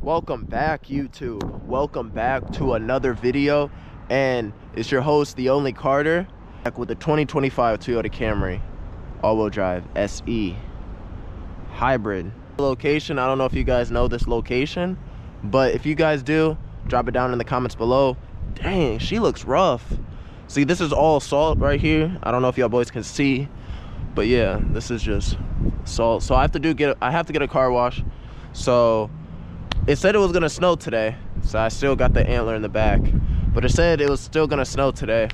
Welcome back, YouTube. Welcome back to another video, and it's your host THEONLYCARTER, back with the 2025 Toyota Camry all-wheel drive SE hybrid. Location, I don't know if you guys know this location, but if you guys do, drop it down in the comments below. Dang, she looks rough. See, this is all salt right here. I don't know if y'all boys can see, but yeah, this is just salt. So I have to get a car wash. So it said it was gonna snow today, so I still got the antler in the back, but it said it was still gonna snow today,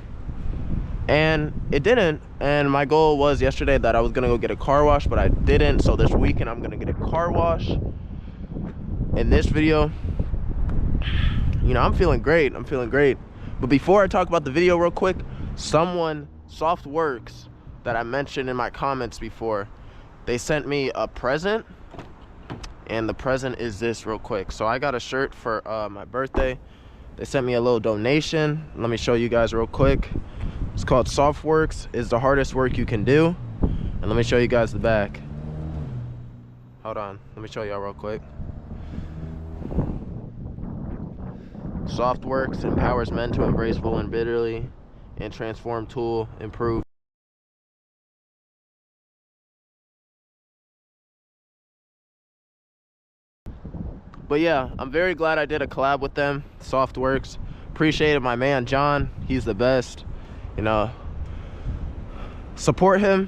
and it didn't. And my goal was yesterday that I was gonna go get a car wash, but I didn't. So this weekend I'm gonna get a car wash. In this video, you know, I'm feeling great. But before I talk about the video real quick, Softworks that I mentioned in my comments before, they sent me a present. And the present is this real quick. So I got a shirt for my birthday. They sent me a little donation. Let me show you guys real quick. It's called Softworks is the hardest work you can do. And let me show you guys the back. Hold on, let me show y'all real quick. Softworks empowers men to embrace vulnerability and transform tool, improve. But yeah, I'm very glad I did a collab with them, Softworks. Appreciated my man John, he's the best. You know, support him.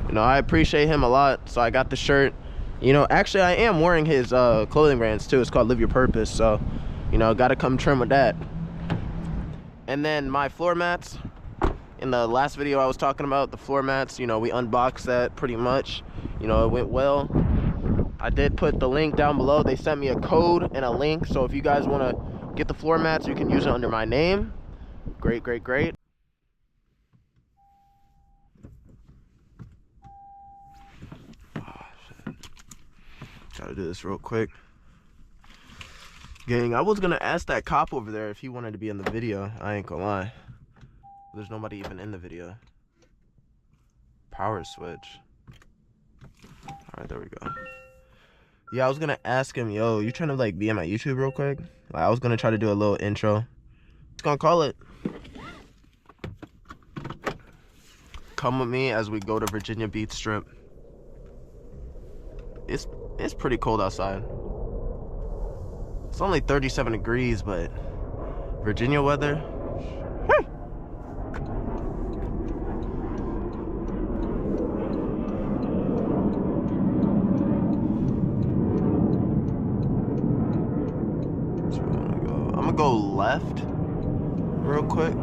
You know, I appreciate him a lot. So I got the shirt. You know, actually I am wearing his clothing brands too. It's called Live Your Purpose. So, you know, gotta come trim with that. And then my floor mats. In the last video I was talking about the floor mats, you know, we unboxed that pretty much. You know, it went well. I did put the link down below. They sent me a code and a link, so if you guys want to get the floor mats, you can use it under my name. Great. Oh, shit. Gotta do this real quick. Gang, I was gonna ask that cop over there if he wanted to be in the video. I ain't gonna lie. There's nobody even in the video. Power switch. Alright, there we go. Yeah, I was gonna ask him, yo, you trying to like be on my YouTube real quick? Like, I was gonna try to do a little intro. Just gonna call it. Come with me as we go to Virginia Beach Strip. It's pretty cold outside. It's only 37 degrees, but Virginia weather. Go left real quick.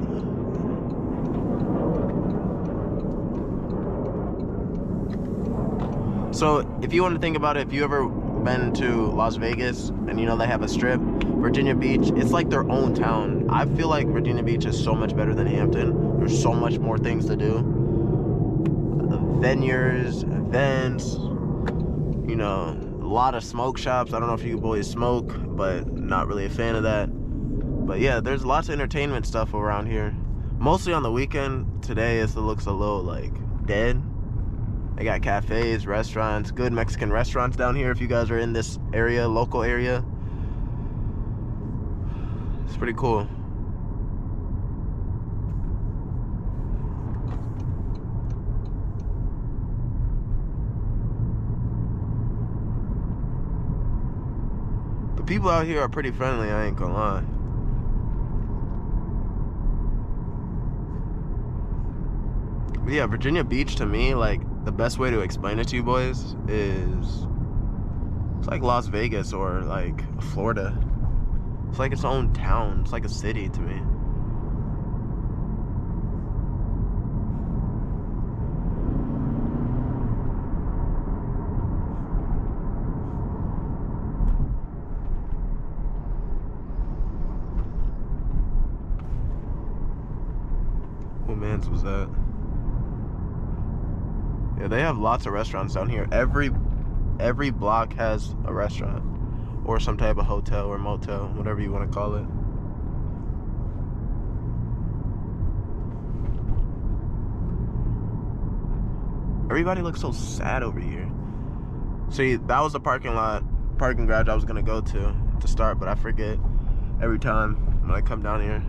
So if you want to think about it, if you ever been to Las Vegas and you know they have a strip, Virginia Beach, it's like their own town. I feel like Virginia Beach is so much better than Hampton. There's so much more things to do. Venues, events, you know, a lot of smoke shops. I don't know if you boys smoke, but not really a fan of that. But yeah, there's lots of entertainment stuff around here. Mostly on the weekend. Today it looks a little like dead. They got cafes, restaurants, good Mexican restaurants down here if you guys are in this area, local area. It's pretty cool. The people out here are pretty friendly, I ain't gonna lie. But yeah, Virginia Beach to me, like, the best way to explain it to you boys is it's like Las Vegas or like Florida. It's like its own town. It's like a city to me. What man's was that? Yeah, they have lots of restaurants down here. Every block has a restaurant or some type of hotel or motel, whatever you want to call it. Everybody looks so sad over here. See, that was the parking lot parking garage I was gonna go to start, but I forget every time when I come down here.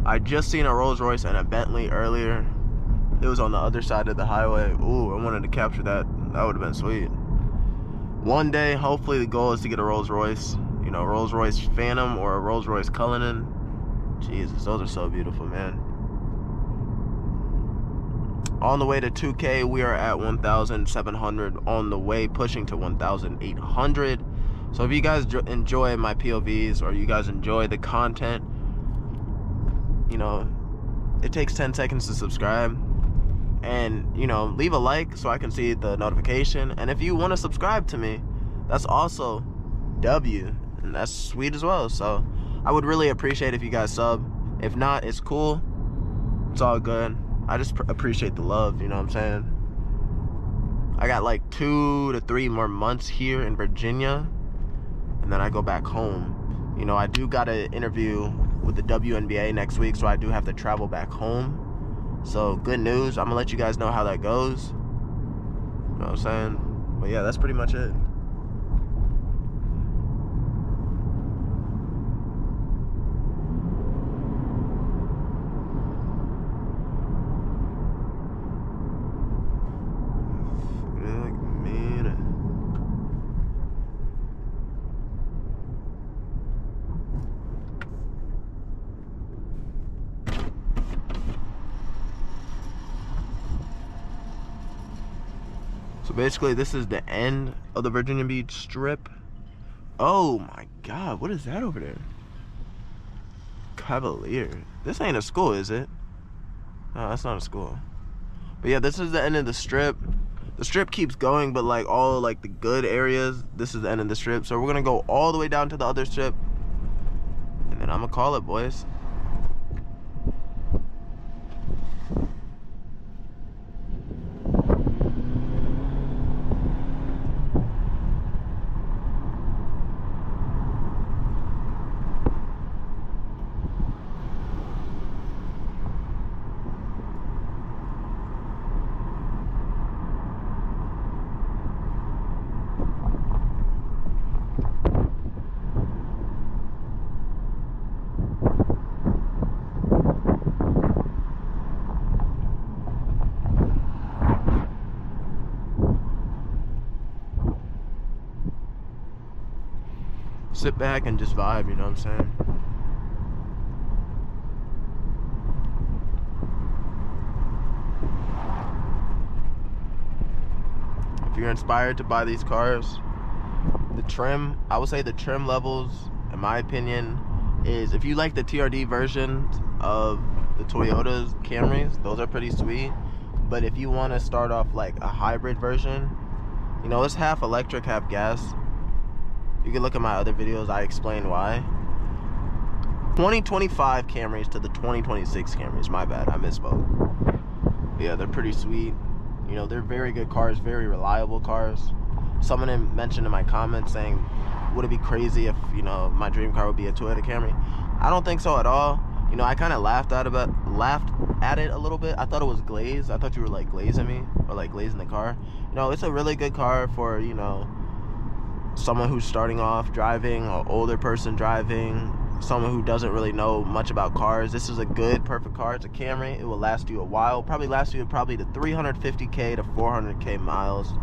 I just seen a Rolls Royce and a Bentley earlier. It was on the other side of the highway. Ooh, I wanted to capture that. That would have been sweet. One day, hopefully the goal is to get a Rolls Royce. You know, Rolls Royce Phantom or a Rolls Royce Cullinan. Jesus, those are so beautiful, man. On the way to 2K, we are at 1,700. On the way, pushing to 1,800. So if you guys enjoy my POVs or you guys enjoy the content, you know, it takes 10 seconds to subscribe. And, you know, leave a like so I can see the notification. And if you want to subscribe to me, that's also W. And that's sweet as well. So I would really appreciate if you guys sub. If not, it's cool. It's all good. I just appreciate the love, you know what I'm saying? I got like 2 to 3 more months here in Virginia, and then I go back home. You know, I do got an interview with the WNBA next week, so I do have to travel back home. So good news. I'm gonna let you guys know how that goes. You know what I'm saying? But yeah, that's pretty much it. So basically, this is the end of the Virginia Beach Strip. Oh my God, what is that over there? Cavalier. This ain't a school, is it? No, that's not a school. But yeah, this is the end of the Strip. The Strip keeps going, but like all like the good areas, this is the end of the Strip. So we're gonna go all the way down to the other Strip, and then I'm gonna call it, boys. Sit back and just vibe, you know what I'm saying? If you're inspired to buy these cars, the trim, I would say the trim levels, in my opinion, is if you like the TRD versions of the Toyota's Camrys, those are pretty sweet. But if you want to start off like a hybrid version, you know, it's half electric, half gas. You can look at my other videos, I explain why. 2025 Camrys to the 2026 Camrys, my bad, I misspoke. Yeah, they're pretty sweet. You know, they're very good cars, very reliable cars. Someone mentioned in my comments saying, would it be crazy if, you know, my dream car would be a Toyota Camry? I don't think so at all. You know, I kind of laughed at it a little bit. I thought it was glazed. I thought you were like glazing me or like glazing the car. You know, it's a really good car for, you know, someone who's starting off driving, or older person driving, someone who doesn't really know much about cars. This is a good, perfect car. It's a Camry. It will last you a while. Probably last you to 350K to 400K miles.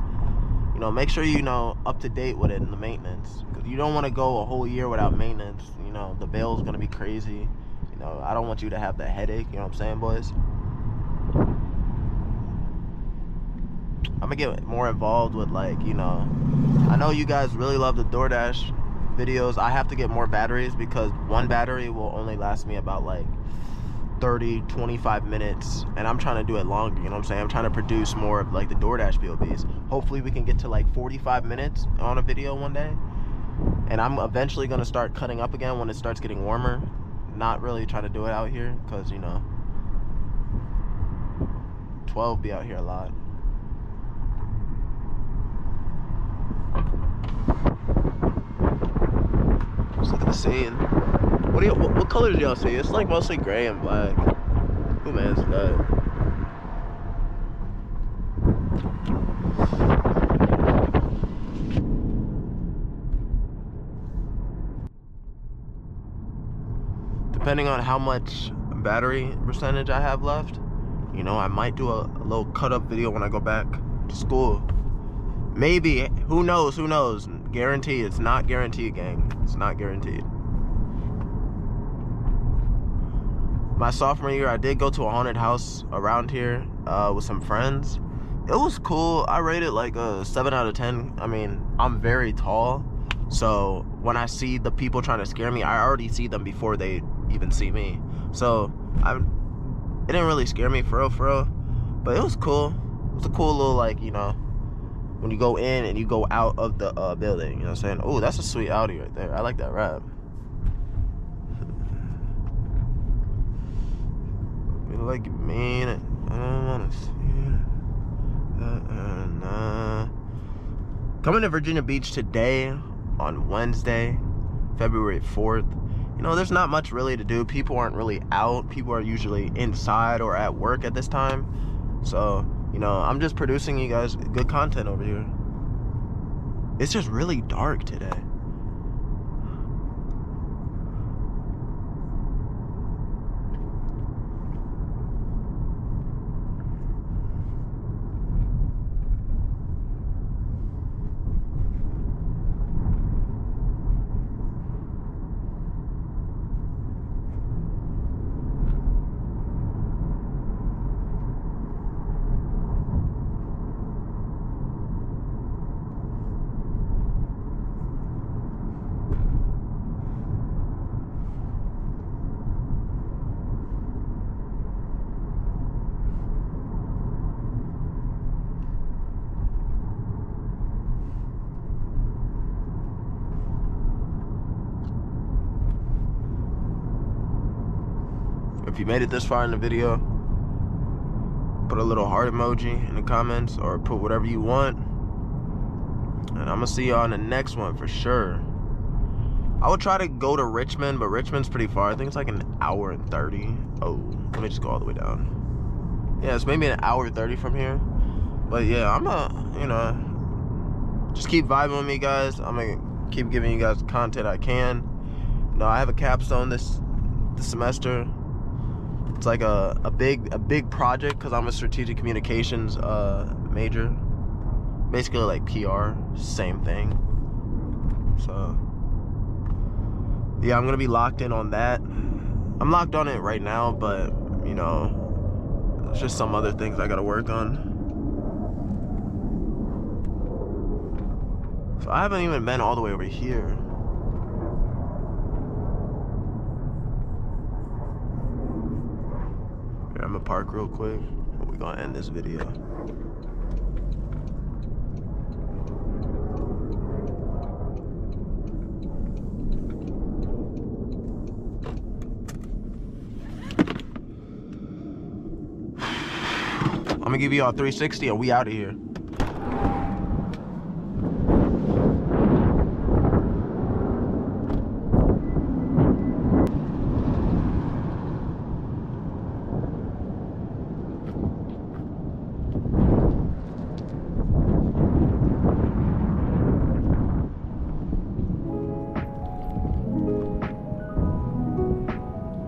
You know, make sure you know up to date with it in the maintenance, because you don't want to go a whole year without maintenance. You know, the bill's gonna be crazy. You know, I don't want you to have the headache. You know what I'm saying, boys? I'm gonna get more involved with, like, you know, I know you guys really love the DoorDash videos. I have to get more batteries because one battery will only last me about like 30-25 minutes, and I'm trying to do it longer, you know what I'm saying? I'm trying to produce more of like the DoorDash POVs. Hopefully we can get to like 45 minutes on a video one day, and I'm eventually gonna start cutting up again when it starts getting warmer. Not really trying to do it out here because, you know, 12 be out here a lot. Just look at the scene. What colors do y'all see? It's like mostly gray and black. Who man's that? depending on how much battery percentage I have left, you know, I might do a little cut up video when I go back to school. Maybe, who knows, who knows? Guaranteed, it's not guaranteed, gang. It's not guaranteed. My sophomore year, I did go to a haunted house around here with some friends. It was cool. I rated like a 7 out of 10. I mean, I'm very tall, so when I see the people trying to scare me, I already see them before they even see me. So it didn't really scare me for real, but it was cool. It was a cool little, like, you know, when you go in and you go out of the building, you know what I'm saying? Oh, that's a sweet Audi right there. I like that wrap. Feel like you mean it. I don't wanna see it. Coming to Virginia Beach today on Wednesday, February 4th. You know, there's not much really to do. People aren't really out. People are usually inside or at work at this time. So, you know, I'm just producing you guys good content over here. It's just really dark today. If you made it this far in the video, put a little heart emoji in the comments or put whatever you want. And I'm gonna see you on the next one for sure. I would try to go to Richmond, but Richmond's pretty far. I think it's like an hour and 30. Oh, let me just go all the way down. Yeah, it's maybe an hour 30 from here. But yeah, I'm you know, just keep vibing with me, guys. I'm gonna keep giving you guys the content I can. You know, I have a capstone this semester. It's like a big project because I'm a strategic communications major. Basically like PR, same thing. So yeah, I'm gonna be locked in on that. I'm locked on it right now, but you know, there's just some other things I gotta work on. So I haven't even been all the way over here. I'm gonna park real quick, and we're gonna end this video. I'm gonna give you all 360 and we out of here.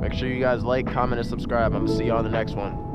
Make sure you guys like, comment, and subscribe. I'm gonna see you on the next one.